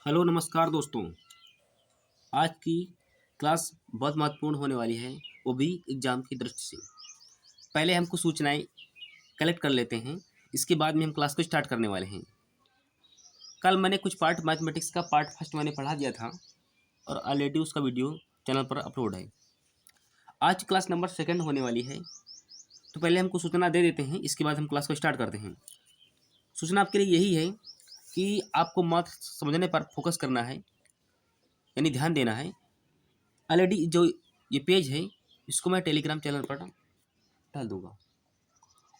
Hello नमस्कार दोस्तों। आज की क्लास बहुत महत्वपूर्ण होने वाली है, वो भी एग्ज़ाम की दृष्टि से। पहले हम कुछ सूचनाएं कलेक्ट कर लेते हैं, इसके बाद में हम क्लास को स्टार्ट करने वाले हैं। कल मैंने कुछ पार्ट मैथमेटिक्स का पार्ट फर्स्ट मैंने पढ़ा दिया था और ऑलरेडी उसका वीडियो चैनल पर अपलोड है। आज क्लास नंबर सेकंड होने वाली है, तो पहले हम कुछ सूचना दे देते हैं, इसके बाद हम क्लास को स्टार्ट करते हैं। सूचना आपके लिए यही है कि आपको मैथ समझने पर फोकस करना है, यानी ध्यान देना है। ऑलरेडी जो ये पेज है, इसको मैं टेलीग्राम चैनल पर डाल दूंगा,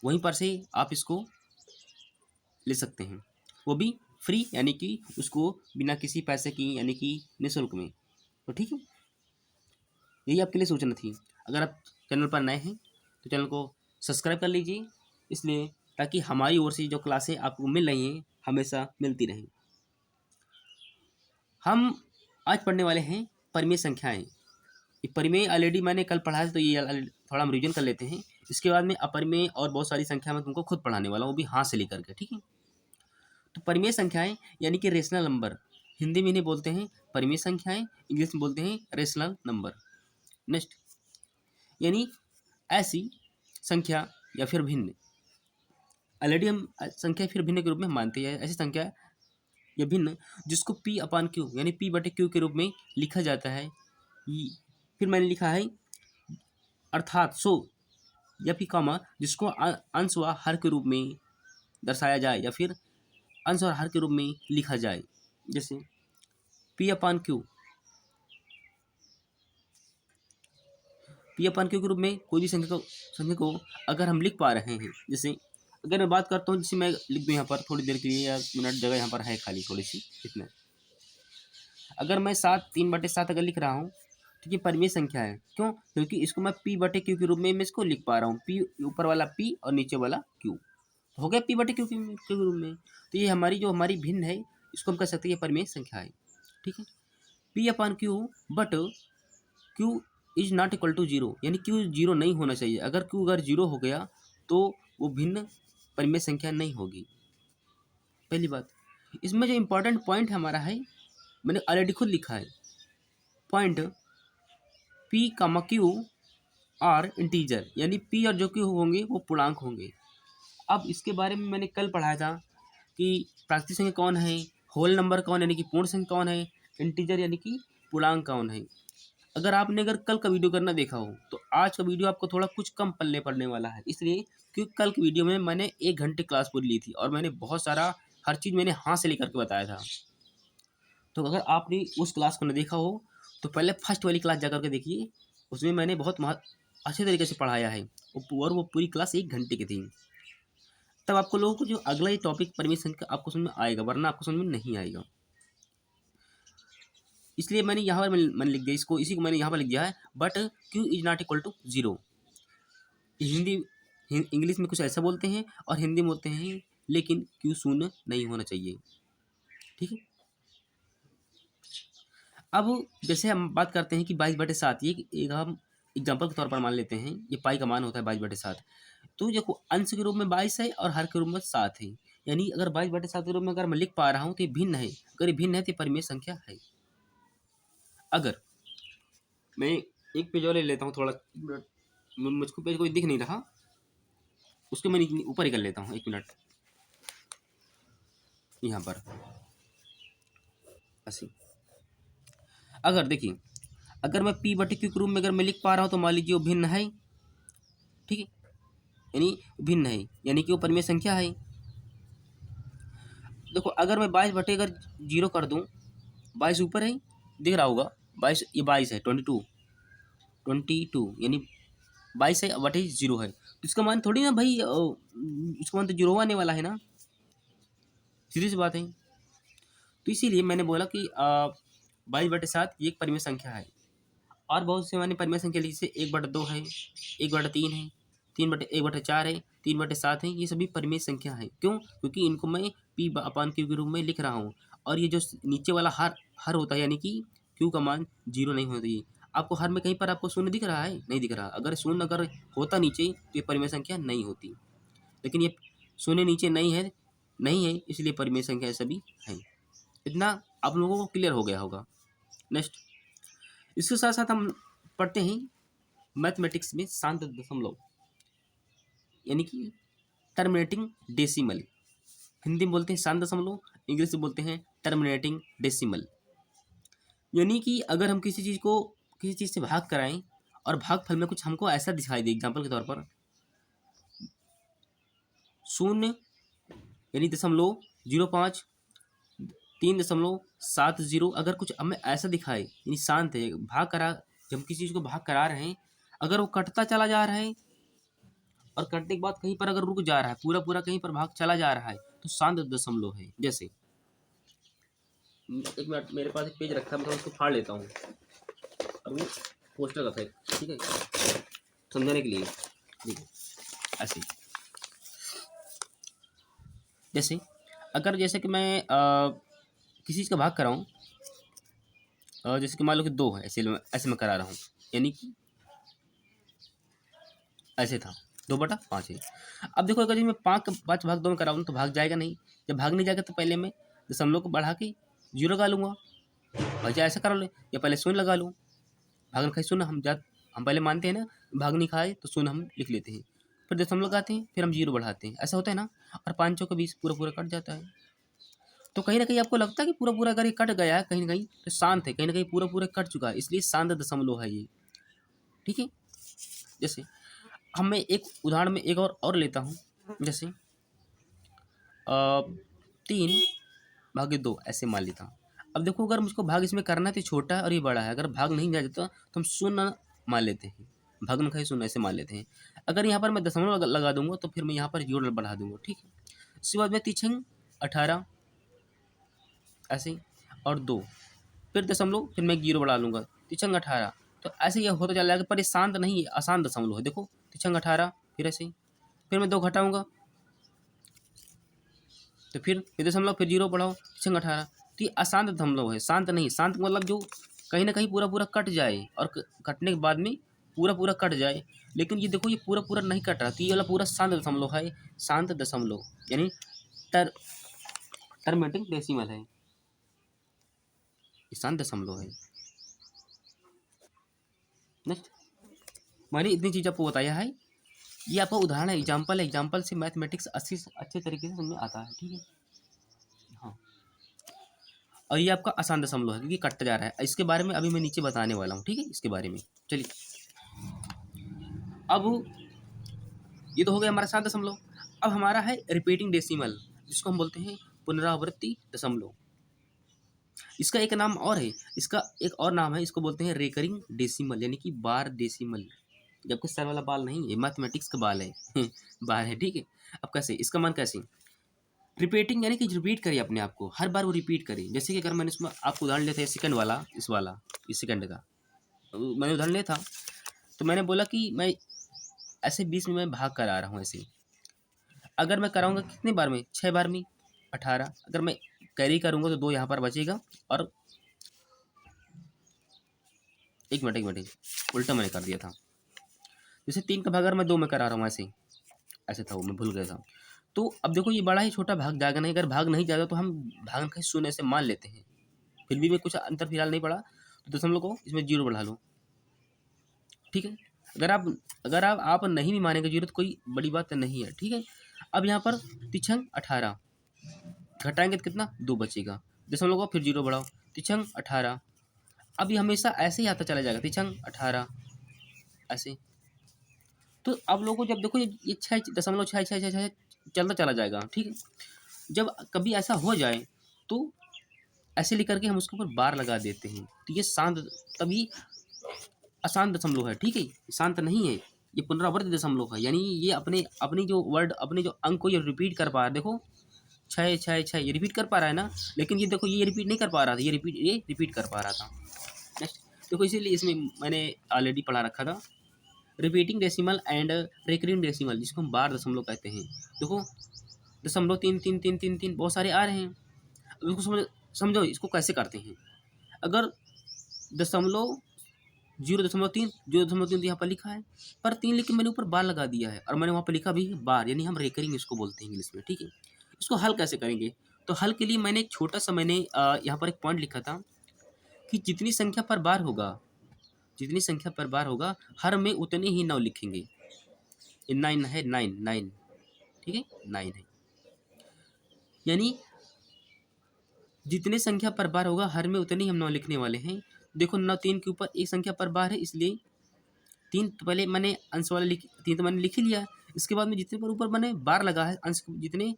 वहीं पर से आप इसको ले सकते हैं, वो भी फ्री, यानी कि उसको बिना किसी पैसे की, यानी कि निःशुल्क में। तो ठीक है, यही आपके लिए सूचना थी। अगर आप चैनल पर नए हैं तो चैनल को सब्सक्राइब कर लीजिए, इसलिए ताकि हमारी ओर से जो क्लासें आपको मिल रही हैं हमेशा मिलती रहें। हम आज पढ़ने वाले हैं परिमेय संख्याएं। ये परिमेय ऑलरेडी मैंने कल पढ़ा है, तो ये थोड़ा हम रिविजन कर लेते हैं। इसके बाद में अपरिमेय और बहुत सारी संख्या मैं तुमको खुद पढ़ाने वाला हूँ, वो भी हाथ से लेकर के। ठीक है, तो परिमेय संख्याएं यानी कि रेशनल नंबर, हिंदी में इन्हें बोलते हैं परिमेय संख्याएं, इंग्लिश में बोलते हैं रेशनल नंबर। नेक्स्ट, यानी ऐसी संख्या या फिर भिन्न, ऑलरेडी हम संख्या फिर भिन्न के रूप में मानते हैं। ऐसी संख्या या भिन्न जिसको पी अपान क्यू, यानी पी बटे क्यू के रूप में लिखा जाता है। फिर मैंने लिखा है अर्थात सो या फिर कॉमा जिसको अंश व हर के रूप में दर्शाया जाए या फिर अंश और हर के रूप में लिखा जाए। जैसे P upon Q, P upon Q के रूप में कोई भी संख्या को अगर हम लिख पा रहे हैं, जैसे अगर मैं बात करता हूँ, जैसे मैं लिख दूँ यहाँ पर थोड़ी देर के लिए, या मिनट जगह यहाँ पर है खाली थोड़ी सी, इतना। अगर मैं 7 3/7 अगर लिख रहा हूँ तो ये परिमेय संख्या है। क्यों? क्योंकि इसको मैं पी बटे क्यू के रूप में मैं इसको लिख पा रहा हूँ। पी ऊपर वाला पी और नीचे वाला क्यू, हो गया पी बटे क्यू के रूप में। तो ये हमारी भिन्न है, इसको हम कह सकते हैं ये परिमेय संख्या है। ठीक है, P upon Q but Q is not equal to zero, यानी क्यू जीरो नहीं होना चाहिए। अगर क्यू अगर जीरो हो गया तो वो भिन्न परिमेय संख्या नहीं होगी। पहली बात, इसमें जो इम्पोर्टेंट पॉइंट हमारा है, मैंने ऑलरेडी खुद लिखा है पॉइंट, पी कामा क्यू आर इंटीजर, यानी पी और जो क्यू होंगे वो पूर्णांक होंगे। अब इसके बारे में मैंने कल पढ़ाया था कि प्राकृतिक संख्या कौन है, होल नंबर कौन यानी कि पूर्ण संख्या कौन है, इंटीजर यानी कि पूर्णांक कौन है। अगर कल का वीडियो करना देखा हो तो आज का वीडियो आपको थोड़ा कुछ कम पल्ले पड़ने वाला है, इसलिए क्योंकि कल की वीडियो में मैंने 1 घंटे क्लास पूरी ली थी और मैंने बहुत सारा हर चीज़ मैंने हाथ से लेकर के बताया था। तो अगर आपने उस क्लास को न देखा हो तो पहले फर्स्ट वाली क्लास जाकर के देखिए, उसमें मैंने बहुत अच्छे तरीके से पढ़ाया है, और वो पूरी क्लास 1 घंटे की थी। तब आपको लोगों को जो अगला ये टॉपिक परमिशन का आपको समझ में आएगा, वरना आपको समझ में नहीं आएगा। इसलिए मैंने यहाँ पर मैंने लिख दिया इसको, इसी को मैंने यहाँ पर लिख दिया है but Q is not equal to zero. English में कुछ ऐसा बोलते हैं और हिंदी में बोलते हैं लेकिन क्यू शून्य नहीं होना चाहिए। ठीक है, अब जैसे हम बात करते हैं कि 22/7, ये एक हम एग्जाम्पल के तौर पर मान लेते हैं, ये पाई का मान होता है 22/7। तो देखो अंश के रूप में 22 है और हर के रूप में 7 है, यानी अगर 22/7 के रूप में अगर मैं लिख पा रहा हूँ तो ये भिन्न है। अगर ये भिन्न है तो ये परिमेय संख्या है। अगर मैं एक पेज और ले लेता हूँ, थोड़ा मुझको पेज कोई दिख नहीं रहा, उसके मैं ऊपर ही कर लेता हूँ, 1 मिनट यहाँ पर ऐसे। अगर देखिए, अगर मैं पी बटे क्यू के रूप में अगर मैं लिख पा रहा हूँ तो मान लीजिए वो भिन्न है। ठीक है, यानी भिन्न है, यानी कि वो परिमेय संख्या है। देखो अगर मैं 22/0 कर दूं, 22 ऊपर है, दिख रहा होगा 22, ये 22 है, 22 यानी 22 है बटे 0 है, तो इसका मान थोड़ी ना भाई इसका मान तो 0 आने वाला है ना, सीधी सी बात है। तो इसीलिए मैंने बोला कि 22/7 ये एक परिमेय संख्या है। और बहुत से मैंने परिमेय संख्या ली, जैसे 1/2 है, 1/3 है, 1/4 है, 3/7 है, ये सभी परिमेय संख्या है। क्यों? क्योंकि इनको मैं पी अपान क्यू के रूप में लिख रहा हूँ। और ये जो नीचे वाला हर होता है, यानी कि क्यू का मान 0 नहीं होना चाहिए। आपको हर में कहीं पर आपको शून्य दिख रहा है? नहीं दिख रहा। अगर शून्य अगर होता नीचे तो ये परिमेय संख्या नहीं होती, लेकिन ये शून्य नीचे नहीं है, इसलिए परिमेय संख्या सभी है। इतना आप लोगों को क्लियर हो गया होगा। नेक्स्ट, इसके साथ साथ हम पढ़ते हैं मैथमेटिक्स में शांत दशमलव, यानी कि टर्मिनेटिंग डेसिमल। हिंदी में बोलते हैं शांत दशमलव, इंग्लिश में बोलते हैं टर्मिनेटिंग डेसिमल। यानी कि अगर हम किसी चीज़ से भाग कराएं और भागफल में कुछ हमको ऐसा दिखाई दे, एग्जाम्पल के तौर पर 0 यानी 0.05, 3.70, अगर कुछ हमें ऐसा दिखाए यानी शांत है, भाग करा, जब किसी चीज़ को भाग करा रहे हैं, अगर वो कटता चला जा रहा है और कटने के बाद कहीं पर अगर रुक जा रहा है, पूरा पूरा कहीं पर भाग चला जा रहा है, तो शांत दशमलव है। जैसे एक मिनट, मेरे पास एक पेज रखा है, मैं उसको फाड़ लेता हूँ और वो पोस्टर रखा है, ठीक है, समझाने के लिए। देखो ऐसे, जैसे कि मैं किसी चीज़ का भाग कराऊँ, जैसे कि मान लो कि 2 है, ऐसे मैं करा रहा हूँ, यानी कि ऐसे था 2/5 है। अब देखो अगर मैं 5 भाग 2 में कराऊँ तो भाग जाएगा नहीं। जब भाग नहीं जाएगा तो पहले मैं दशमलव को बढ़ा के 0 लगा लूँगा, और चाहे ऐसा कर ले, या पहले 0 लगा लूँ। भागन खाई 0 हम पहले मानते हैं ना, भाग नहीं खाए तो 0 हम लिख लेते हैं, फिर दशमलव लगाते हैं, फिर हम 0 बढ़ाते हैं, ऐसा होता है ना। और 5 चौके 20 पूरा पूरा कट जाता है। तो कहीं ना कहीं आपको लगता है कि पूरा पूरा अगर ये कट गया है कहीं ना कहीं तो शांत है, कहीं ना कहीं पूरा पूरा कट चुका है, इसलिए शांत दशमलव है ये, ठीक है। जैसे हम मैं एक उदाहरण में एक और लेता हूँ, जैसे 3/2 ऐसे मान लेता हूँ। अब देखो अगर मुझको भाग इसमें करना है तो छोटा है और ये बड़ा है, अगर भाग नहीं जा जाता तो हम 0 मान लेते हैं, भग्न खाई 0 ऐसे मान लेते हैं। अगर यहाँ पर मैं दशमलव लगा दूंगा तो फिर मैं यहाँ पर 0 बढ़ा दूंगा, ठीक है। उसके बाद में 3 18 ऐसे, और 2, फिर दशमलव, फिर मैं 0 बढ़ा लूँगा, 3 18, तो ऐसे ये होता चला जाएगा। पर ये शांत नहीं है, आसान दशमलव है। देखो 3 18, फिर ऐसे, फिर मैं 2 घटाऊँगा तो फिर दशमलव, फिर 0 बढ़ाओ, 3 18, तो ये अशांत दशमलव है, शांत नहीं। शांत मतलब जो कहीं ना कहीं पूरा पूरा कट जाए और कटने के बाद में पूरा पूरा कट जाए, लेकिन ये देखो ये पूरा पूरा नहीं कट रहा, तो ये वाला पूरा शांत दशमलव है। शांत दशमलव यानी टर्मिनेटिंग डेसिमल है, शांत दशमलव है। नेक्स्ट, मैंने इतनी चीज़ आपको बताया है, ये आपका उदाहरण है, एग्जाम्पल है। एग्जाम्पल से मैथमेटिक्स अच्छे तरीके से समझ में आता है, ठीक है। हाँ, और ये आपका आसान दशमलव है क्योंकि कटता जा रहा है। इसके बारे में अभी मैं नीचे बताने वाला हूँ, ठीक है, इसके बारे में। चलिए, अब ये तो हो गया हमारा आसान दशमलव। अब हमारा है रिपीटिंग डेसिमल, जिसको हम बोलते हैं पुनरावृत्ति दशमलव। इसका एक नाम और है, इसका एक और नाम है, इसको बोलते हैं रेकरिंग डेसिमल, यानी कि बार डेसिमल। जबकि सर वाला बाल नहीं है, मैथमेटिक्स का बाल है बार है, ठीक है। अब कैसे, इसका मान कैसे, रिपीटिंग यानी कि रिपीट करिए अपने आप को, हर बार वो रिपीट करिए। जैसे कि अगर मैंने इसमें आपको उदाहरण लिया था सेकंड वाला, इस सेकंड का मैंने उदाहरण लिया था, तो मैंने बोला कि मैं ऐसे 20 में मैं भाग करा रहा हूँ ऐसे। अगर मैं कराऊंगा कितने बार में, 6 बार में 18, अगर मैं कैरी करूंगा तो 2 यहाँ पर बचेगा, और एक मिनट उल्टा मैंने कर दिया था। जैसे 3 का भाग अगर मैं 2 में करा रहा हूँ ऐसे था वो, मैं भूल गया था। तो अब देखो ये बड़ा ही छोटा भाग जाएगा नहीं, अगर भाग नहीं जाएगा तो हम भाग का 0 से मान लेते हैं, फिर भी मैं कुछ अंतर फिलहाल नहीं पड़ा, तो दशमलव को इसमें 0 बढ़ा लो, ठीक है। अगर आप नहीं भी मानेंगे 0 तो कोई बड़ी बात नहीं है, ठीक है। अब यहाँ पर 3 18 घटाएंगे तो कितना, 2 बचेगा, दशमलव को फिर 0 बढ़ाओ, 3 18। अब ये हमेशा ऐसे ही आता चला जाएगा, 3 18 ऐसे। तो अब लोगों को जब देखो ये 6.6 चलता चला जाएगा, ठीक है। जब कभी ऐसा हो जाए तो ऐसे लिख करके हम उसके ऊपर बार लगा देते हैं, तो ये शांत, तभी अशांत दशमलव है, ठीक है, शांत नहीं है, ये पुनरावृत्त दशमलव है। यानी ये अपनी जो वर्ड, अपने जो अंक को ये रिपीट कर पा रहा है। देखो 6 ये रिपीट कर पा रहा है ना, लेकिन ये देखो ये रिपीट नहीं कर पा रहा था, ये रिपीट कर पा रहा था। नेक्स्ट देखो, इसीलिए इसमें मैंने ऑलरेडी पढ़ा रखा था repeating decimal and recurring decimal, जिसको हम बार दशमलव कहते हैं। देखो 0.33333 बहुत सारे आ रहे हैं, अब इसको समझो इसको कैसे करते हैं। अगर दशमलव 0.3 0.3 यहाँ पर लिखा है, पर 3 लिख के मैंने ऊपर बार लगा दिया है, और मैंने वहाँ पर लिखा भी है बार, यानी हम रेकरिंग इसको बोलते हैं इंग्लिश में, ठीक है। इसको हल कैसे करेंगे, तो हल के लिए मैंने एक छोटा सा मैंने यहाँ पर एक पॉइंट लिखा था कि जितनी संख्या पर बार होगा, जितनी संख्या पर बार होगा, हर में उतने ही 9 लिखेंगे। ये 9 है, 9, ठीक है, 9 है। यानी जितने संख्या पर बार होगा, हर में उतने ही हम 9 लिखने वाले हैं। देखो 9 3 के ऊपर एक संख्या पर बार है, इसलिए 3 तो पहले मैंने अंश वाला 3 तो मैंने लिख ही लिया। इसके बाद में जितने पर ऊपर मैंने बार लगा है, अंश जितने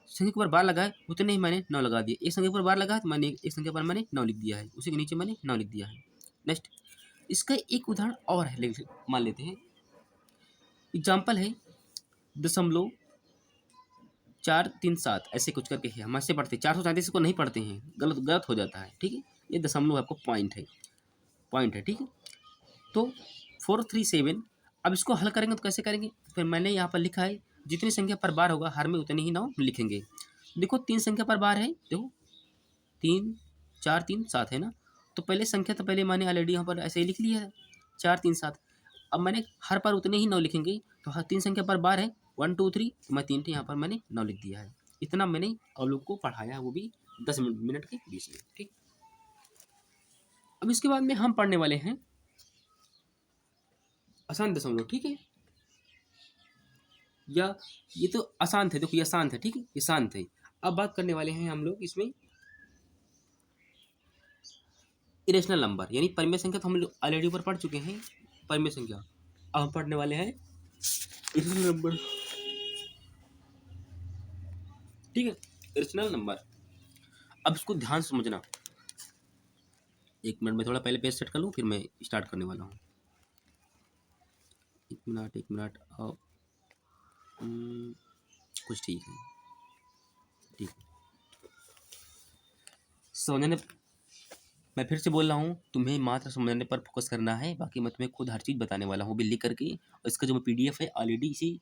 संख्या के ऊपर बार लगा है उतने ही मैंने 9 लगा दिए। एक संख्या पर बार लगा है तो मैंने एक संख्या पर मैंने 9 लिख दिया है, उसी के नीचे मैंने 9 लिख दिया है। नेक्स्ट इसका एक उदाहरण और है, मान लेते हैं। एग्जाम्पल है 0.437 ऐसे कुछ करके है, हम ऐसे पढ़ते हैं। 437 को नहीं पढ़ते हैं, गलत गलत हो जाता है, ठीक है। ये दशमलव आपको पॉइंट है, ठीक है। तो 437, अब इसको हल करेंगे तो कैसे करेंगे? फिर मैंने यहाँ पर लिखा है जितनी संख्या पर बार होगा, हर में उतने ही 9 लिखेंगे। देखो 3 संख्या पर बार है, देखो 3 4 3 7 है ना। तो पहले संख्या तो पहले मैंने ऑलरेडी यहाँ पर ऐसे ही लिख लिया है, 4 3 7। अब मैंने हर पर उतने ही 9 लिखेंगे, तो हर 3 संख्या पर बार है 1 2 3, तो मैं 3 यहाँ पर मैंने 9 लिख दिया है। इतना मैंने आप लोग को पढ़ाया है, वो भी 10 मिनट के बीच में, ठीक। अब इसके बाद में हम पढ़ने वाले हैं आसान दशमलव, ठीक है। या ये तो आसान थे, देखो ये आसान थे, ठीक है, ये आसान थे। अब बात करने वाले हैं हम लोग इसमें इरेशनल नंबर, यानी परिमेय संख्या। तो हम लोग ऑलरेडी ऊपर पढ़ चुके हैं परिमेय संख्या। अब हम पढ़ने वाले हैं इरेशनल नंबर, ठीक है, इरेशनल नंबर। अब इसको ध्यान से समझना। एक मिनट में थोड़ा पहले पेज सेट कर लूँ, फिर मैं स्टार्ट करने वाला हूँ। एक मिनट अब कुछ ठीक है, ठीक। समझने, मैं फिर से बोल रहा हूँ, तुम्हें मात्र समझने पर फोकस करना है, बाकी मैं तुम्हें खुद हर चीज़ बताने वाला हूँ, भी लिख करके। और इसका जो PDF है ऑलरेडी इसी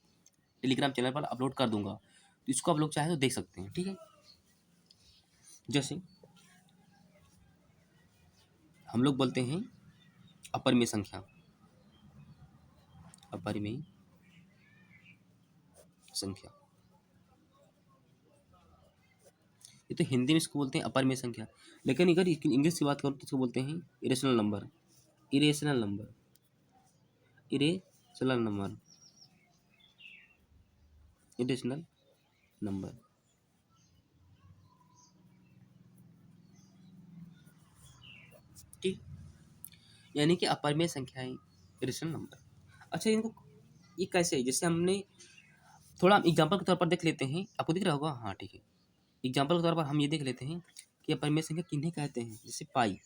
टेलीग्राम चैनल पर अपलोड कर दूंगा, तो इसको आप लोग चाहे तो देख सकते हैं, ठीक है। जैसे हम लोग बोलते हैं अपरिमेय संख्या, अपरिमेय संख्या, ये तो हिंदी में इसको बोलते हैं अपरिमेय संख्या। लेकिन अगर इंग्लिश की बात करूँ तो इसको बोलते हैं irrational number, irrational number, irrational number, irrational number, ठीक। यानी कि अपरिमेय संख्या है इरेशनल नंबर। अच्छा, इनको ये कैसे है? जैसे हमने थोड़ा एग्जांपल के तौर पर देख लेते हैं, आपको दिख रहा होगा, हाँ ठीक है। एग्जांपल के तौर पर हम ये देख लेते हैं कि अपरिमेय संख्या किन्हें कहते हैं। जैसे पाई,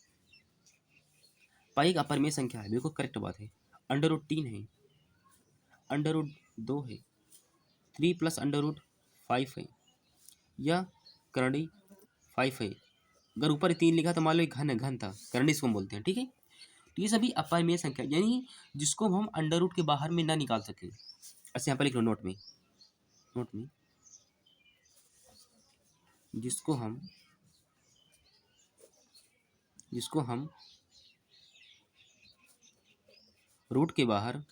पाई एक अपरिमेय संख्या है, बिल्कुल करेक्ट बात है। अंडर रूट 3 है, अंडर रूट 2 है, 3 प्लस अंडर रूट 5 है, या करणी 5 है। अगर ऊपर 3 लिखा तो मान लो एक घन है, घन था, करणी इसको हम बोलते हैं, ठीक है। तो ये सभी अपरिमेय संख्या, यानी जिसको हम अंडर रूट के बाहर में ना निकाल सकें। ऐसे यहाँ पर लिख लो नोट में, नोट में, जिसको हम रूट के बाहर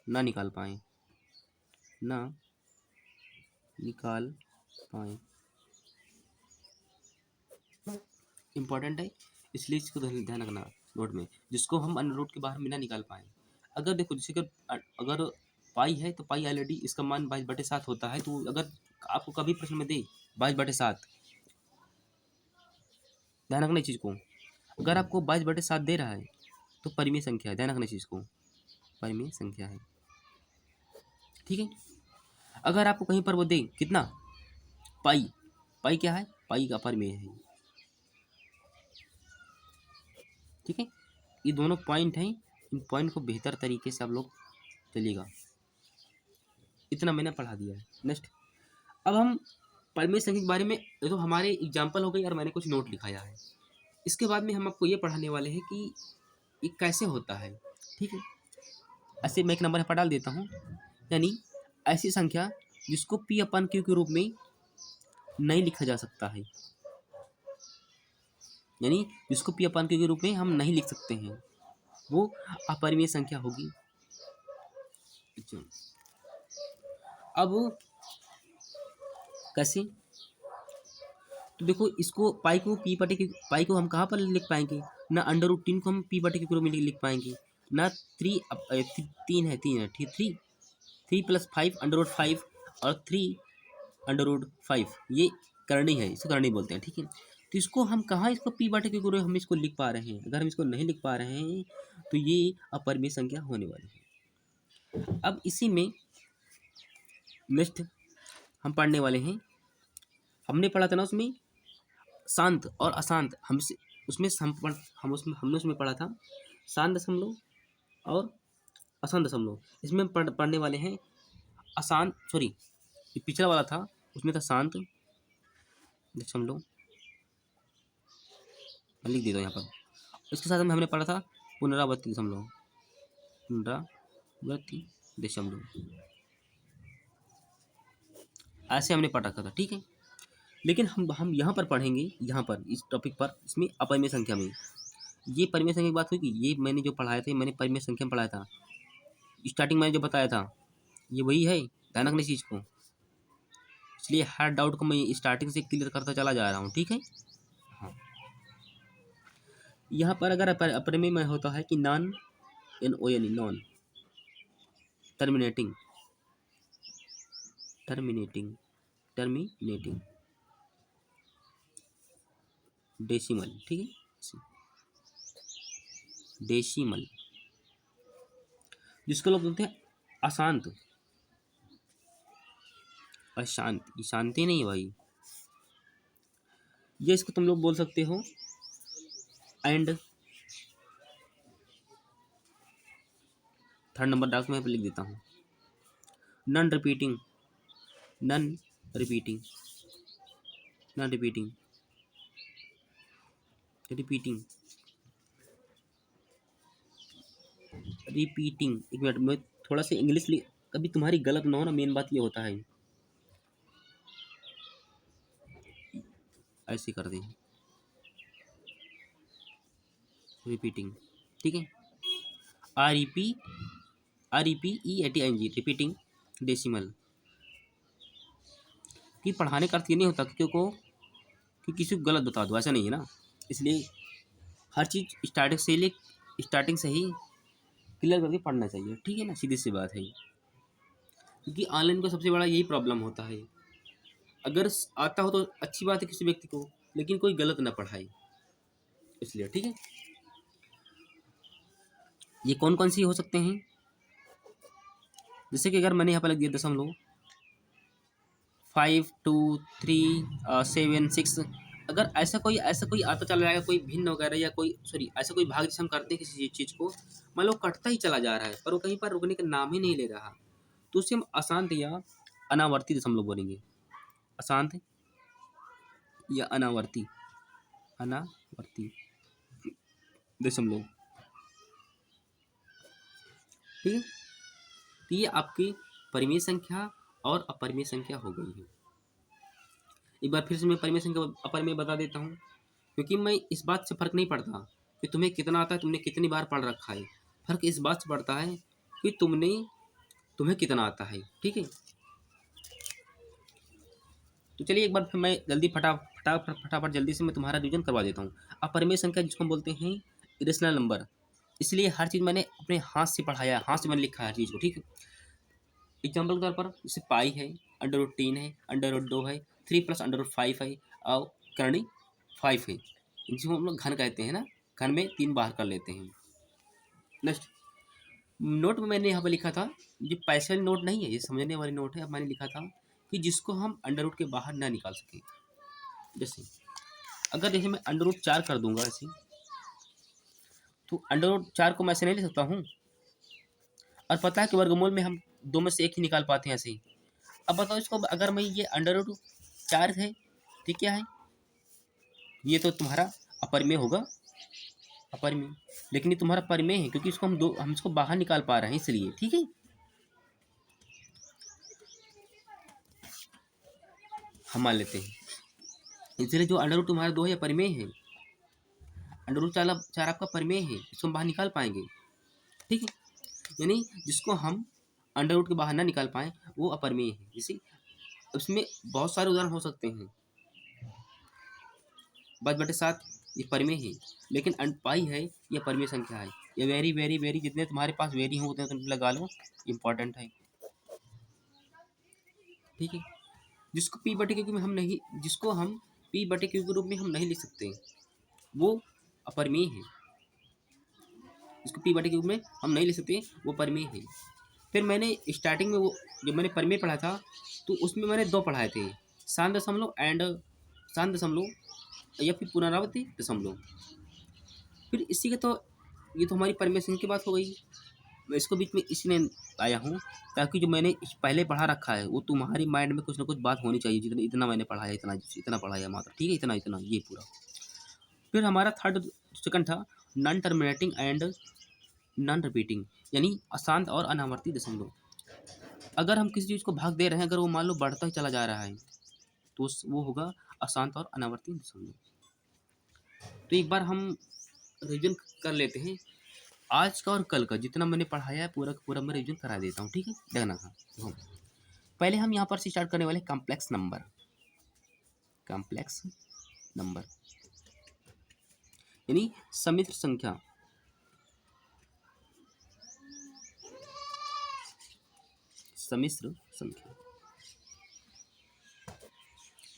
ना निकाल पाए, ना निकाल पाए, इम्पॉर्टेंट है, इसलिए इसको ध्यान रखना नोट में। जिसको हम अंडर रूट के बाहर में ना निकाल पाए। अगर देखो, जैसे अगर पाई है तो पाई ऑलरेडी इसका मान 22/7 होता है। तो अगर आपको कभी प्रश्न में दे 22/7, ध्यान रखना इस चीज़ को। अगर आपको 22/7 दे रहा है तो परिमेय संख्या है, ध्यान रखना इस चीज़ को, परिमेय संख्या है, ठीक है। अगर आपको कहीं पर वो दे कितना, पाई, पाई क्या है, पाई का अपरिमेय है, ठीक है। ये दोनों पॉइंट हैं, इन पॉइंट को बेहतर तरीके से आप लोग चलिएगा। इतना मैंने पढ़ा दिया है। नेक्स्ट, अब हम परिमेय संख्या के बारे में, ये तो हमारे एग्जाम्पल हो गई और मैंने कुछ नोट लिखाया है। इसके बाद में हम आपको ये पढ़ाने वाले हैं कि ये कैसे होता है, ठीक है। ऐसे मैं एक नंबर यहाँ पर डाल देता हूँ, यानी ऐसी संख्या जिसको P/Q के रूप में नहीं लिखा जा सकता है, यानी जिसको P/Q के रूप में हम नहीं लिख सकते हैं, वो अपरिमेय संख्या होगी। अब कैसे? तो देखो इसको पाई को पी बटे क्यू, पाई को हम कहाँ पर लिख पाएंगे? ना अंडर रूट 3 को हम पी बटे क्यू में लिख पाएंगे, ना 3 है ठीक, 3 + 5 अंडर रूट 5 और 3 अंडर रूट 5 ये करनी है, इसको करनी बोलते हैं, ठीक है। तो इसको हम कहाँ इसको पी बटे क्यू हम इसको लिख पा रहे हैं? अगर हम इसको नहीं लिख पा रहे हैं तो ये अपरिमेय संख्या होने वाली है। अब इसी में नेक्स्ट हम पढ़ने वाले हैं, हमने पढ़ा था ना उसमें शांत और अशांत, हमसे उसमें हमने उसमें पढ़ा था शांत दशमलव और अशांत दशमलव। इसमें हम पढ़ने वाले हैं अशांत, सॉरी ये पिछला वाला था, उसमें था शांत दशमलव, मैं लिख देता हूँ यहाँ पर। इसके साथ में हमने पढ़ा था पुनरावर्ती दशमलव, पुनरावर्ती दशमलव, ऐसे हमने पढ़ रखा था, ठीक है। लेकिन हम यहाँ पर पढ़ेंगे, यहाँ पर इस टॉपिक पर, इसमें अपरिमेय संख्या में, ये परिमेय संख्या की बात हुई कि ये मैंने जो पढ़ाया था, मैंने परिमेय संख्या में पढ़ाया था, स्टार्टिंग मैंने जो बताया था ये वही है, ध्यान रखना इस चीज़ को, इसलिए हर डाउट को मैं स्टार्टिंग से क्लियर करता चला जा रहा हूँ, ठीक है। हाँ, यहाँ पर अगर अपरिमेय में होता है कि non, NON, non, terminating decimal, ठीक है, डेसिमल, जिसको लोग बोलते हैं अशांत, अशांत, ये शांति नहीं है भाई, ये इसको तुम लोग बोल सकते हो एंड, थर्ड नंबर डार्क में लिख देता हूँ, non repeating, non repeating, non repeating, repeating, repeating. एक मिनट में थोड़ा सा इंग्लिश कभी तुम्हारी गलत ना हो ना, मेन बात ये होता है, ऐसे कर दें, रिपीटिंग, ठीक है, REPEATING, रिपीटिंग डेसिमल। कि पढ़ाने का अर्थ ये नहीं होता कि किसी को गलत बता दो, ऐसा नहीं है ना, इसलिए हर चीज़ स्टार्टिंग से ही क्लियर करके पढ़ना चाहिए, ठीक है ना, सीधी सी बात है। क्योंकि ऑनलाइन का सबसे बड़ा यही प्रॉब्लम होता है, अगर आता हो तो अच्छी बात है किसी व्यक्ति को, लेकिन कोई गलत ना पढ़ाए, इसलिए, ठीक है। ये कौन कौन सी हो सकते हैं? जैसे कि अगर मैंने यहाँ पर लग दिया दशमलव 5 2 3 7 6, अगर ऐसा कोई आता चला जाएगा, कोई भिन्न वगैरह या कोई सॉरी ऐसा कोई भाग जिसे हम करते हैं किसी चीज़ को, मान लो कटता ही चला जा रहा है पर वो कहीं पर रुकने का नाम ही नहीं ले रहा, तो उसे हम अशांत या अनावर्ती दशमलव बोलेंगे, अशांत या अनावर्ती दशमलव, ठीक है। तो ये आपकी परिमेय संख्या और अपरिमेय संख्या हो गई है। एक बार फिर से मैं परिमेय संख्या अपरिमेय बता देता हूँ, क्योंकि मैं इस बात से फर्क नहीं पड़ता कि तुम्हें कितना आता है, तुमने कितनी बार पढ़ रखा है, फर्क इस बात से पड़ता है कि तुम्हें कितना आता है, ठीक है। तो चलिए एक बार फिर मैं जल्दी फटाफट जल्दी से मैं तुम्हारा रिवीजन करवा देता हूँ। अपरिमेय संख्या जिसको हम बोलते हैं इरेशनल नंबर, इसलिए हर चीज़ मैंने अपने हाथ से पढ़ाया, हाथ से मैंने लिखा है हर चीज़ को, ठीक है। एग्जाम्पल के तौर पर जैसे पाई है, अंडर रूट 3 है, अंडर रूट 2 है, 3 + अंडर रूट 5 है और करणी 5 है, जिसको हम लोग घन कहते हैं ना, घन में 3 बाहर कर लेते हैं। नेक्स्ट नोट में मैंने यहाँ पर लिखा था, ये पैसे वाली नोट नहीं है, ये समझने वाली नोट है। अब मैंने लिखा था कि जिसको हम अंडर रूट के बाहर ना निकाल सकें, जैसे जैसे मैं अंडर रूट 4 कर दूंगा ऐसे, तो अंडर रूट 4 को मैं ऐसे नहीं ले सकता हूँ, और पता है कि वर्गमूल में हम 2 में से 1 ही निकाल पाते हैं ऐसे ही। अब बताओ इसको, अगर मैं ये अंडर रूट 4 है, ठीक क्या है, ये तो तुम्हारा अपरिमेय होगा, अपरिमेय, लेकिन ये तुम्हारा परिमेय है क्योंकि इसको हम इसको बाहर निकाल पा रहे हैं इसलिए, ठीक है। हम मान लेते हैं, इसलिए जो अंडर रूट तुम्हारा 2 है परिमेय है, अंडर रूट 4 आपका परिमेय है, इसको हम बाहर निकाल पाएंगे, ठीक है। यानी जिसको हम अंडर रूट के बाहर ना निकाल पाए वो अपरिमेय है। जैसे उसमें बहुत सारे उदाहरण हो सकते हैं। 5/7 ये परिमेय है, लेकिन पाई है ये परिमेय संख्या है। ये वेरी वेरी वेरी जितने तुम्हारे पास वेरी हो उतने तुम लगा लो, इम्पोर्टेंट है। ठीक है, जिसको पी बटे क्यू में हम नहीं, जिसको हम पी बटे क्यू के रूप में हम नहीं लिख सकते, वो अपरिमेय है। जिसको पी बटे क्यू में हम नहीं लिख सकते वो परिमेय है। फिर मैंने स्टार्टिंग में वो जब मैंने परिमेय पढ़ा था तो उसमें मैंने दो पढ़ाए थे, शांत दशमलव एंड शांत दशमलव या फिर पुनरावृत्ति दशमलव। फिर इसी के तो ये तो हमारी परिमेय संख्या की बात हो गई। मैं इसको बीच में इसलिए आया हूँ ताकि जो मैंने पहले पढ़ा रखा है वो तुम्हारी माइंड में कुछ ना कुछ बात होनी चाहिए, जितना इतना मैंने पढ़ाया, इतना इतना पढ़ाया मात्र, ठीक है, इतना इतना ये पूरा। फिर हमारा सेकंड था non terminating and non repeating, यानी अशांत और अनावर्ती दशमलव। अगर हम किसी चीज़ को भाग दे रहे हैं, अगर वो मान लो बढ़ता ही चला जा रहा है तो वो होगा अशांत और अनावर्ती दशमलव। तो एक बार हम रिविजन कर लेते हैं आज का और कल का, जितना मैंने पढ़ाया है पूरा का पूरा मैं रिविजन करा देता हूँ, ठीक है। देखना था तो पहले हम यहाँ पर से स्टार्ट करने वाले कॉम्प्लेक्स नंबर। कॉम्प्लेक्स नंबर यानी सम्मिश्र संख्या। सम्मिश्र संख्या,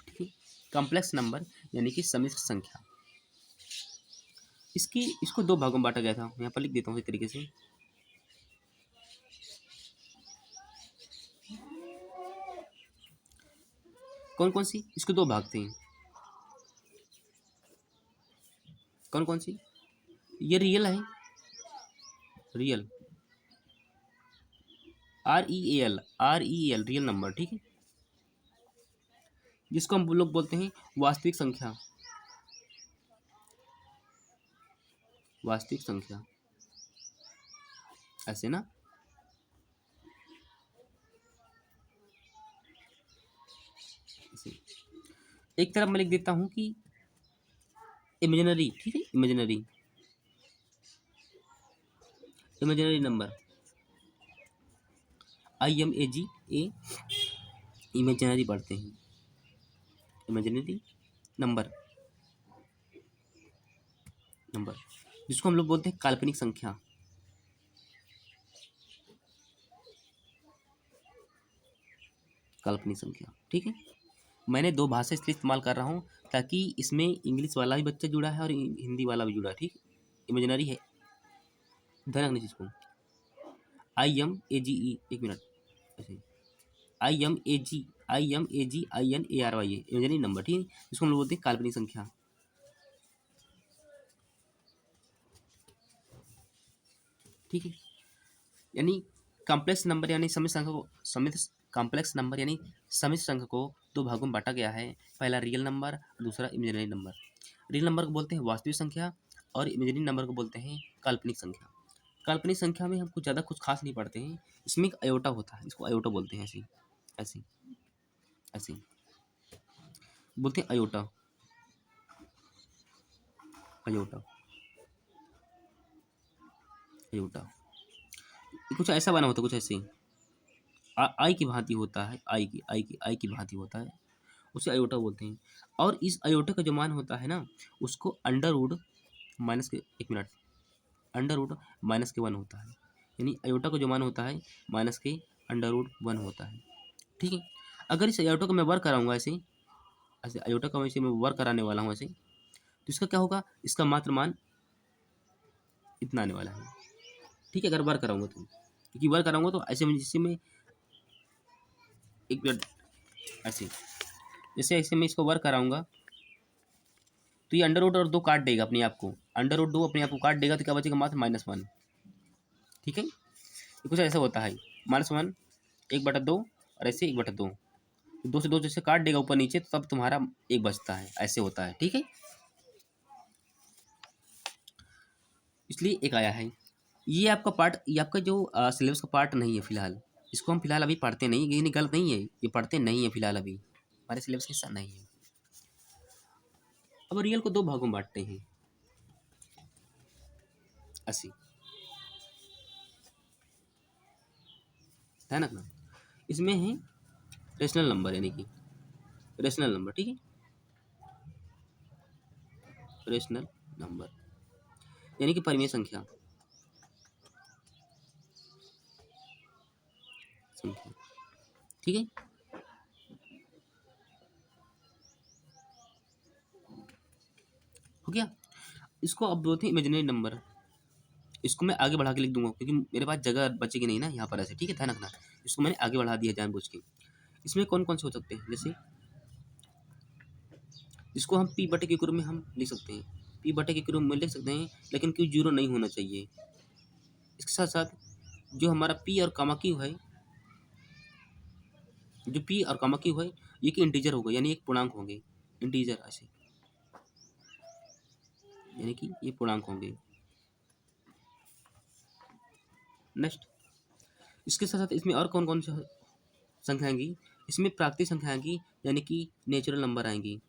ठीक है। कॉम्प्लेक्स नंबर यानी कि सम्मिश्र संख्या। इसको दो भागों में बांटा गया था, यहाँ पर लिख देता हूँ इस तरीके से। कौन कौन सी, इसके दो भाग थे। कौन कौन सी, ये रियल है, रियल REAL रियल नंबर, ठीक है। जिसको हम लोग बोलते हैं वास्तविक संख्या। वास्तविक संख्या ऐसे ना, ऐसे। एक तरफ मैं लिख देता हूँ कि इमेजिनरी, ठीक है, इमेजिनरी नंबर IMAGA, इमेजिनरी पढ़ते हैं, इमेजिनरी नंबर जिसको हम लोग बोलते हैं काल्पनिक संख्या। काल्पनिक संख्या, ठीक है। मैंने दो भाषा इसलिए इस्तेमाल कर रहा हूँ ताकि इसमें इंग्लिश वाला भी बच्चा जुड़ा है और हिंदी वाला भी जुड़ा है, ठीक। इमेजिनरी है, ध्यान रखना जिसको IMAGE, एक मिनट, ऐसे IMAGINARY इमेजिनरी नंबर, ठीक है। जिसको हम लोग बोलते हैं काल्पनिक संख्या, ठीक है। यानी कॉम्प्लेक्स नंबर यानी समिश्र संख्या को कॉम्प्लेक्स नंबर यानी समिश्र संख्या को दो भागों में बांटा गया है। पहला रियल नंबर, दूसरा इमेजिनरी नंबर। रियल नंबर को बोलते हैं वास्तविक संख्या और इमेजिनरी नंबर को बोलते हैं काल्पनिक संख्या। काल्पनिक संख्या में हम कुछ ज़्यादा कुछ खास नहीं पढ़ते हैं, इसमें एक अयोटा होता है, इसको अयोटा बोलते हैं, ऐसे ऐसे ऐसे बोलते हैं अयोटा, अयोटा अयोटा। ये कुछ ऐसा बना होता है, कुछ ऐसे आई की भांति होता है, आई की भांति होता है, उसे अयोटा बोलते हैं। और इस अयोटा का जो मान होता है ना, उसको अंडर रूट माइनस के, एक मिनट, अंडर रूट माइनस के 1 होता है। यानी अयोटा का जो मान होता है माइनस के अंडर रूट 1 होता है, ठीक है। अगर इस अयोटा को मैं वर्क कराऊंगा ऐसे ऐसे, अयोटा का वैसे मैं वर्क कराने वाला हूँ ऐसे, तो इसका क्या होगा, इसका मात्र मान इतना आने वाला है, ठीक है। अगर वर्क कराऊंगा तो, क्योंकि वर्क कराऊंगा तो ऐसे में, जिससे मैं एक मिनट ऐसे, जैसे ऐसे मैं इसको वर्क कराऊंगा तो ये अंडर रूट और 2 काट देगा अपने आप को, अंडर रूट 2 अपने आप को काट देगा, तो क्या बचेगा, मात्र -1, ठीक है। ये कुछ ऐसा होता है, -1 1/2 और ऐसे 1/2, 2 से 2 जैसे काट देगा ऊपर नीचे, तो तब तुम्हारा 1 बचता है, ऐसे होता है, ठीक है। इसलिए एक आया है। ये आपका पार्ट, ये आपका जो सिलेबस का पार्ट नहीं है फिलहाल, इसको हम फिलहाल अभी पढ़ते नहीं, ये गलत नहीं है, ये पढ़ते नहीं है फिलहाल, अभी हमारे सिलेबस का हिस्सा नहीं है। अब रियल को दो भागों में बांटते हैं, 80 है ना। इसमें है रेशनल नंबर यानी कि रेशनल नंबर, ठीक है, रेशनल नंबर यानी कि परिमेय संख्या, संख्या, ठीक है। हो गया। इसको अब बोलते हैं इमेजिनरी नंबर। इसको मैं आगे बढ़ा के लिख दूंगा क्योंकि मेरे पास जगह बचेगी नहीं ना यहाँ पर ऐसे, ठीक है, ध्यान रखना। इसको मैंने आगे बढ़ा दिया जानबूझ के। इसमें कौन कौन से हो सकते हैं, जैसे इसको हम पी बटे के रूप में हम लिख सकते हैं, पी बटे के रूप में लिख सकते हैं, लेकिन क्यू जीरो नहीं होना चाहिए। इसके साथ साथ जो हमारा पी और कामा क्यू है, जो पी और कामा क्यू है, ये कि इंटीजर होगा, यानी एक पूर्णांक होंगे, इंटीजर ऐसे, यानी कि ये पूर्णांक होंगे। नेक्स्ट, इसके साथ साथ इसमें और कौन कौन सी संख्या आएंगी, इसमें प्राकृतिक संख्या आएंगी, यानी कि नेचुरल नंबर आएंगी,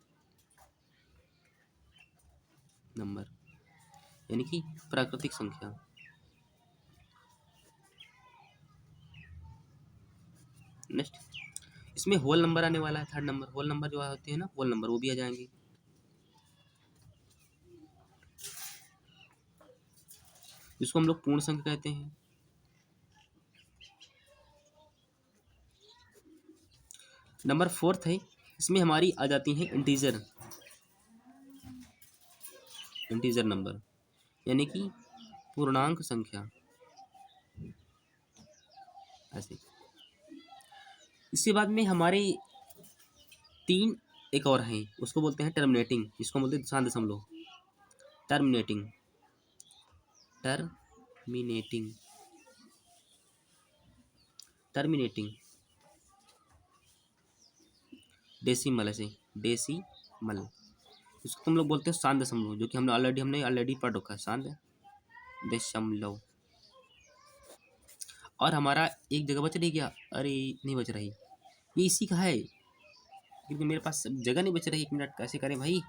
नंबर यानी कि प्राकृतिक संख्या। नेक्स्ट, इसमें होल नंबर आने वाला है, थर्ड नंबर, होल नंबर जो होते हैं ना, होल नंबर वो भी आ जाएंगे। जिसको हम लोग पूर्ण संख्या कहते हैं। नंबर फोर्थ है, इसमें हमारी आ जाती है इंटीजर, इंटीजर नंबर यानी कि पूर्णांक संख्या, ऐसे। इसके बाद में हमारे तीन एक और हैं, उसको बोलते हैं टर्मिनेटिंग, इसको बोलते हैं दशांश दशमलव, टर्मिनेटिंग, टर्मिनेटिंग, टर्मिनेटिंग, डेसिमल, ऐसे डेसिमल। इसको तुम लोग बोलते हो शांत दशमलव, जो कि हमने ऑलरेडी पढ़ रखा है, शांत दशमलव। और हमारा एक जगह बच रही क्या, अरे नहीं बच रही, ये इसी का है, क्योंकि मेरे पास जगह नहीं बच रही, एक मिनट कैसे करें भाई।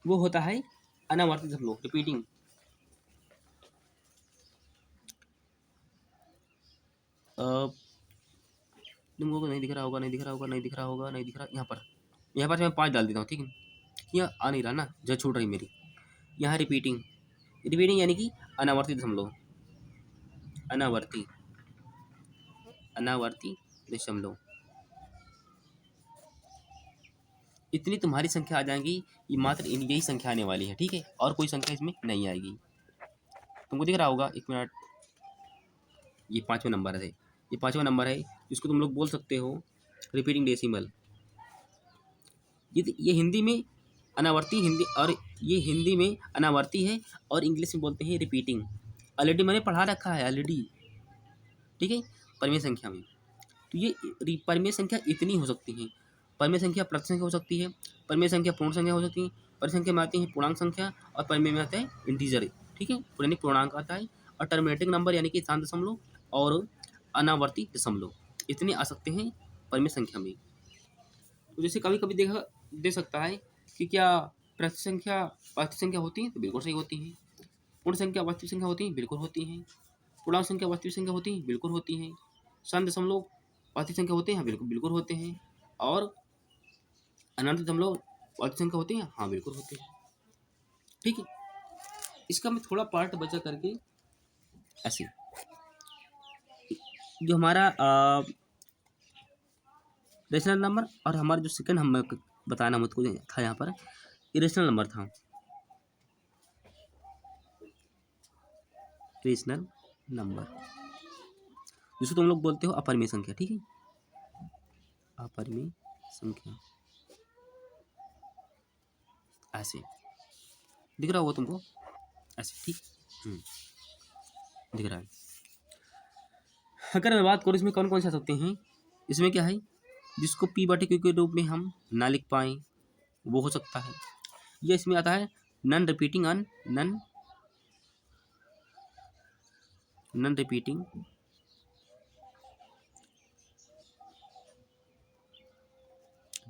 वो होता है अनावर्ती दशमलव, रिपीटिंग। तुमको नहीं दिख रहा होगा, नहीं दिख रहा होगा, नहीं दिख रहा होगा, नहीं दिख रहा, यहाँ पर मैं 5 डाल देता हूँ, ठीक है, यहाँ आ नहीं रहा ना, जगह छूट रही मेरी। यहाँ रिपीटिंग, रिपीटिंग यानी कि अनावर्ती दशमलव, अनावर्ती, अनावर्ती दशमलव। इतनी तुम्हारी संख्या आ जाएंगी, ये मात्र यही संख्या आने वाली है, ठीक है, और कोई संख्या इसमें नहीं आएगी। तुमको दिख रहा होगा, एक मिनट, ये पाँचवें नंबर है, ये पाँचवा नंबर है, जिसको तुम लोग बोल सकते हो रिपीटिंग डेसिमल। ये हिंदी में अनावर्ती, हिंदी, और ये हिंदी में अनावर्ती है, और इंग्लिश में बोलते हैं रिपीटिंग। ऑलरेडी मैंने पढ़ा रखा है ऑलरेडी, ठीक है, परिमेय संख्या में। तो ये परिमेय संख्या इतनी हो सकती है, परिमेय संख्या प्रति संख्या हो सकती है, परिमेय संख्या पूर्ण संख्या हो सकती है, परिमेय संख्या में आती है पूर्णांक संख्या, और परिमेय में आता है इंटीजर, ठीक है, यानी पूर्णांक आता है, और टर्मिनेटिंग नंबर यानी कि शांत दशमलव, और अनावर्ती दशमलव, इतने आ सकते हैं परिमेय संख्या में। तो जैसे कभी कभी देखा दे सकता है कि क्या प्रति संख्या वास्तविक संख्या होती है, तो बिल्कुल सही होती है। पूर्ण संख्या वास्तविक संख्या होती है, बिल्कुल होती है। पूर्णांक संख्या वास्तविक संख्या होती है, बिल्कुल होती है। शांत दशमलव वास्तविक संख्या होते हैं, बिल्कुल बिल्कुल होते हैं। और अनंत दशमलव वास्तविक संख्या होते हैं, हाँ बिल्कुल होते हैं, ठीक है। इसका मैं थोड़ा पार्ट बचा करके ऐसे, जो हमारा रेशनल नंबर, और हमारा जो सेकंड हम बताना मुझको था यहाँ पर, इरेशनल नंबर था, रेशनल नंबर, जिसको तुम लोग बोलते हो अपरिमेय संख्या, ठीक है, अपरिमेय संख्या, ऐसे दिख रहा होगा तुमको, ऐसे, ठीक, दिख रहा है। अगर मैं बात करूँ इसमें कौन कौन से आ सकते हैं, इसमें क्या है, जिसको पी बटे क्यू के रूप में हम ना लिख पाएँ, वो हो सकता है। ये इसमें आता है non repeating, non repeating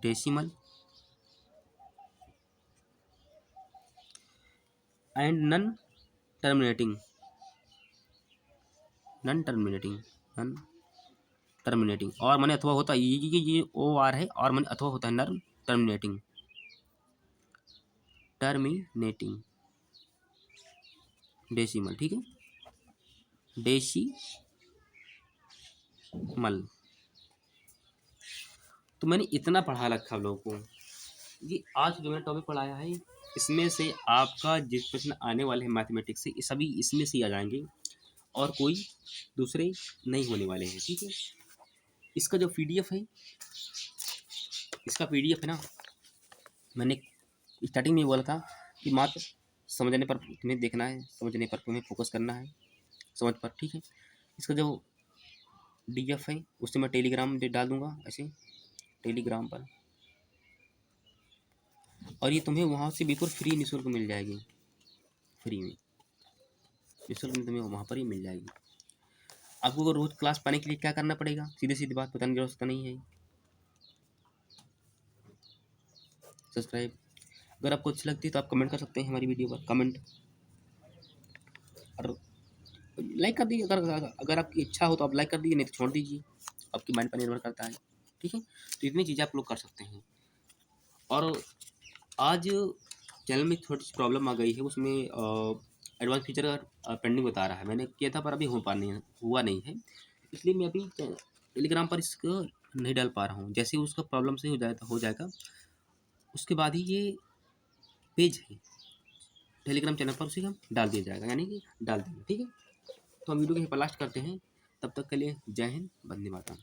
decimal and non terminating, non terminating, non terminating, और माने अथवा होता है ये ओ आर है, और माने अथवा होता है नर्म टर्मिनेटिंग, टर्मिनेटिंग डेसिमल, ठीक है, डेसिमल। तो मैंने इतना पढ़ा रखा आप लोगों को। ये आज जो मैंने टॉपिक पढ़ाया है, इसमें से आपका जिस प्रश्न आने वाले हैं मैथमेटिक्स से, ये सभी इसमें से ही आ जाएंगे, और कोई दूसरे नहीं होने वाले हैं, ठीक है। इसका जो पीडीएफ है, इसका पीडीएफ है ना, मैंने स्टार्टिंग में बोला था कि मात्र समझने पर तुम्हें देखना है, समझने पर तुम्हें फोकस करना है, समझ पर, ठीक है। इसका जो डीएफ है उससे मैं टेलीग्राम में डाल दूंगा, ऐसे टेलीग्राम पर, और ये तुम्हें वहाँ से बिल्कुल फ्री निःशुल्क मिल जाएगी, फ्री में, निःशुल्क में तुम्हें वहाँ पर ही मिल जाएगी। आपको अगर रोज क्लास पाने के लिए क्या करना पड़ेगा, सीधे सीधी बात, बताने की जरूरत नहीं है, सब्सक्राइब। अगर आपको अच्छी लगती है तो आप कमेंट कर सकते हैं हमारी वीडियो पर, कमेंट और लाइक कर दीजिए। अगर आपकी इच्छा हो तो आप लाइक कर दीजिए, नहीं तो छोड़ दीजिए, आपकी माइंड पर निर्भर करता है, ठीक है। तो इतनी चीज़ें आप लोग कर सकते हैं। और आज चैनल में थोड़ी सी प्रॉब्लम आ गई है, उसमें एडवांस फीचर पेंडिंग बता रहा है, मैंने किया था पर अभी हुआ नहीं है, इसलिए मैं अभी टेलीग्राम पर इसको नहीं डाल पा रहा हूँ। जैसे ही उसका प्रॉब्लम से हो जाएगा उसके बाद ही ये पेज है टेलीग्राम चैनल पर, उसे हम डाल दिया जाएगा, यानी कि डाल देंगे, ठीक है। तो हम वीडियो को यहीं पर लास्ट करते हैं, तब तक के लिए जय हिंद, वंदे मातरम।